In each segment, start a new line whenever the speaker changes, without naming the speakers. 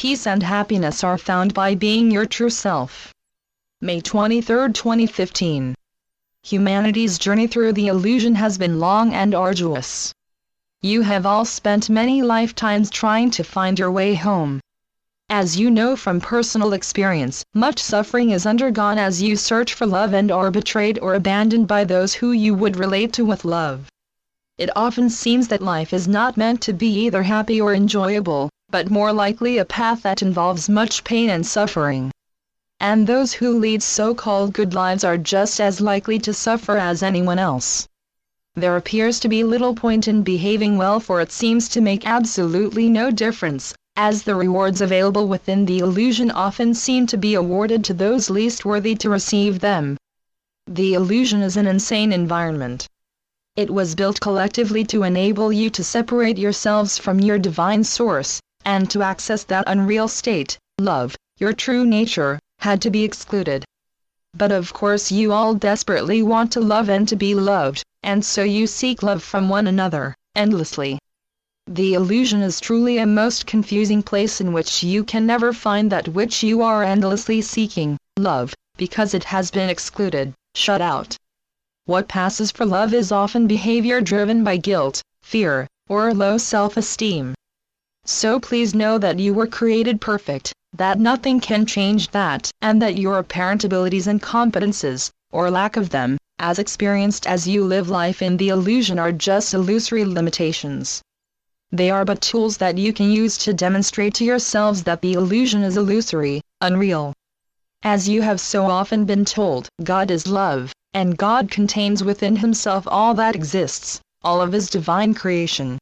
peace and happiness are found by being your true self. May 23, 2015. Humanity's journey through the illusion has been long and arduous. You have all spent many lifetimes trying to find your way home. As you know from personal experience, much suffering is undergone as you search for love and are betrayed or abandoned by those who you would relate to with love. It often seems that life is not meant to be either happy or enjoyable, but more likely a path that involves much pain and suffering. And those who lead so-called good lives are just as likely to suffer as anyone else. There appears to be little point in behaving well, for it seems to make absolutely no difference, as the rewards available within the illusion often seem to be awarded to those least worthy to receive them. The illusion is an insane environment. It was built collectively to enable you to separate yourselves from your divine source, and to access that unreal state, love, your true nature, had to be excluded. But of course you all desperately want to love and to be loved, and so you seek love from one another, endlessly. The illusion is truly a most confusing place in which you can never find that which you are endlessly seeking, love, because it has been excluded, shut out. What passes for love is often behavior driven by guilt, fear, or low self-esteem. So please know that you were created perfect, that nothing can change that, and that your apparent abilities and competences, or lack of them, as experienced as you live life in the illusion, are just illusory limitations. They are but tools that you can use to demonstrate to yourselves that the illusion is illusory, unreal. As you have so often been told, God is love, and God contains within himself all that exists, all of his divine creation.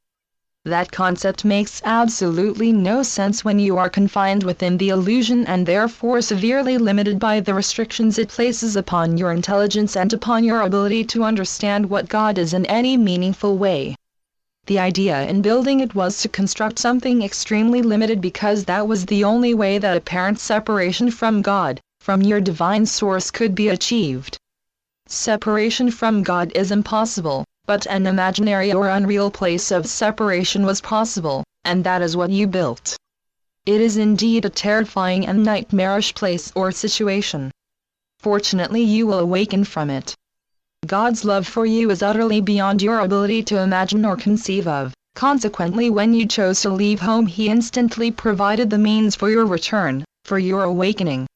That concept makes absolutely no sense when you are confined within the illusion and therefore severely limited by the restrictions it places upon your intelligence and upon your ability to understand what God is in any meaningful way. The idea in building it was to construct something extremely limited, because that was the only way that apparent separation from God, from your divine source, could be achieved. Separation from God is impossible, but an imaginary or unreal place of separation was possible, and that is what you built. It is indeed a terrifying and nightmarish place or situation. Fortunately, you will awaken from it. God's love for you is utterly beyond your ability to imagine or conceive of. Consequently, when you chose to leave home, he instantly provided the means for your return, for your awakening.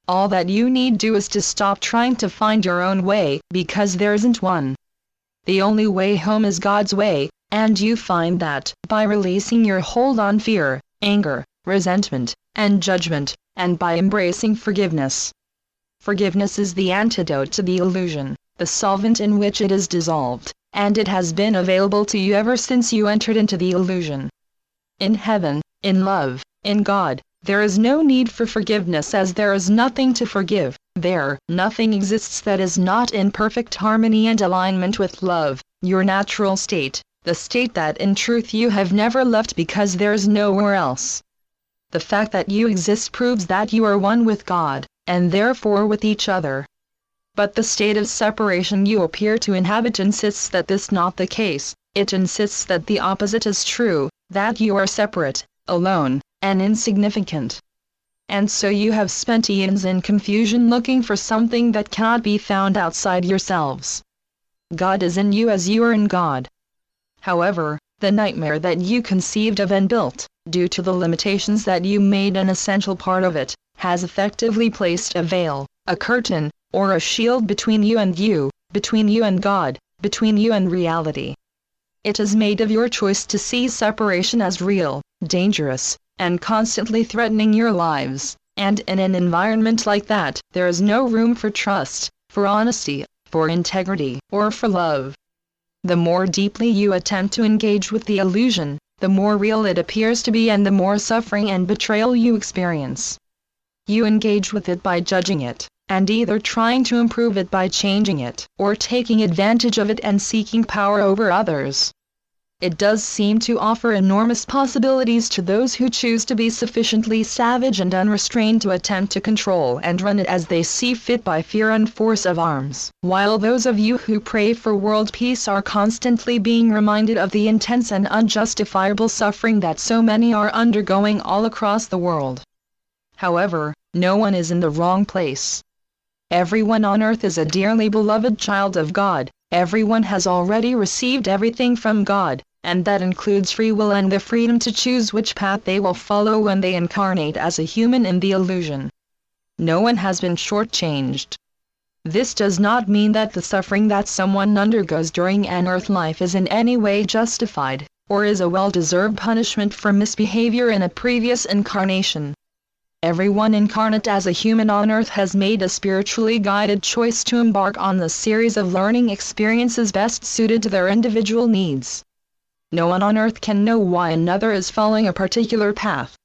All that you need do is to stop trying to find your own way, because there isn't one. The only way home is God's way, and you find that by releasing your hold on fear, anger, resentment, and judgment, and by embracing forgiveness. Forgiveness is the antidote to the illusion, the solvent in which it is dissolved, and it has been available to you ever since you entered into the illusion. In heaven, in love, in God, there is no need for forgiveness, as there is nothing to forgive. There, nothing exists that is not in perfect harmony and alignment with love, your natural state, the state that in truth you have never left, because there is nowhere else. The fact that you exist proves that you are one with God, and therefore with each other. But the state of separation you appear to inhabit insists that this is not the case. It insists that the opposite is true, that you are separate, alone, and insignificant. And so you have spent eons in confusion looking for something that cannot be found outside yourselves. God is in you as you are in God. However, the nightmare that you conceived of and built, due to the limitations that you made an essential part of it, has effectively placed a veil, a curtain, or a shield between you and God, between you and reality. It is made of your choice to see separation as real, dangerous, and constantly threatening your lives, and in an environment like that, there is no room for trust, for honesty, for integrity, or for love. The more deeply you attempt to engage with the illusion, the more real it appears to be and the more suffering and betrayal you experience. You engage with it by judging it, and either trying to improve it by changing it, or taking advantage of it and seeking power over others. It does seem to offer enormous possibilities to those who choose to be sufficiently savage and unrestrained to attempt to control and run it as they see fit by fear and force of arms. While those of you who pray for world peace are constantly being reminded of the intense and unjustifiable suffering that so many are undergoing all across the world. However, no one is in the wrong place. Everyone on earth is a dearly beloved child of God. Everyone has already received everything from God, and that includes free will and the freedom to choose which path they will follow when they incarnate as a human in the illusion. No one has been shortchanged. This does not mean that the suffering that someone undergoes during an earth life is in any way justified, or is a well-deserved punishment for misbehavior in a previous incarnation. Everyone incarnate as a human on earth has made a spiritually guided choice to embark on the series of learning experiences best suited to their individual needs. No one on earth can know why another is following a particular path.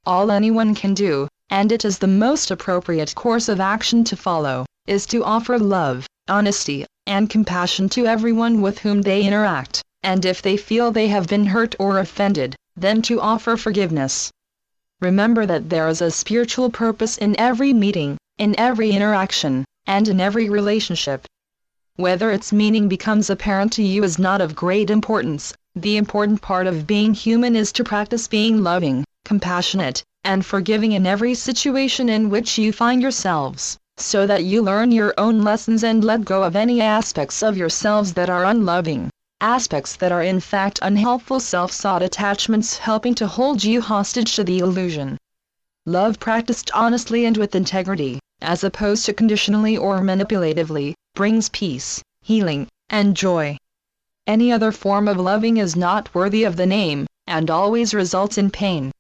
All anyone can do, and it is the most appropriate course of action to follow, is to offer love, honesty, and compassion to everyone with whom they interact, and if they feel they have been hurt or offended, then to offer forgiveness. Remember that there is a spiritual purpose in every meeting, in every interaction, and in every relationship. Whether its meaning becomes apparent to you is not of great importance. The important part of being human is to practice being loving, compassionate, and forgiving in every situation in which you find yourselves, so that you learn your own lessons and let go of any aspects of yourselves that are unloving, aspects that are in fact unhelpful self-sought attachments helping to hold you hostage to the illusion. Love practiced honestly and with integrity, as opposed to conditionally or manipulatively, brings peace, healing, and joy. Any other form of loving is not worthy of the name, and always results in pain.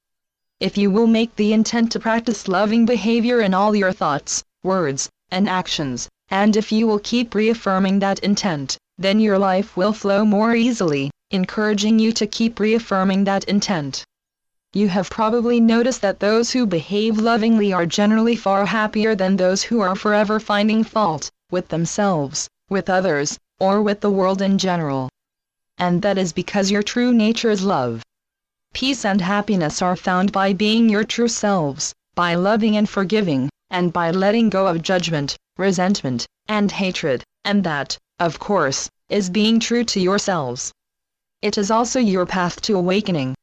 If you will make the intent to practice loving behavior in all your thoughts, words, and actions, and if you will keep reaffirming that intent, then your life will flow more easily, encouraging you to keep reaffirming that intent. You have probably noticed that those who behave lovingly are generally far happier than those who are forever finding fault, with themselves, with others, or with the world in general. And that is because your true nature is love. Peace and happiness are found by being your true selves, by loving and forgiving, and by letting go of judgment, resentment, and hatred, and that, of course, is being true to yourselves. It is also your path to awakening.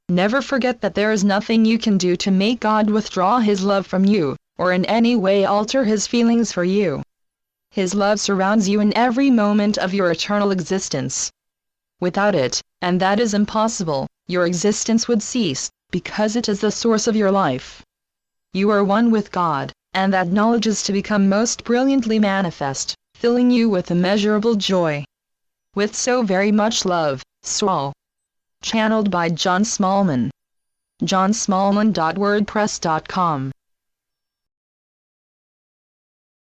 Never forget that there is nothing you can do to make God withdraw His love from you, or in any way alter His feelings for you. His love surrounds you in every moment of your eternal existence. Without it, and that is impossible, your existence would cease, because it is the source of your life. You are one with God, and that knowledge is to become most brilliantly manifest, filling you with immeasurable joy. With so very much love, Saul. Channeled by John Smallman. johnsmallman.wordpress.com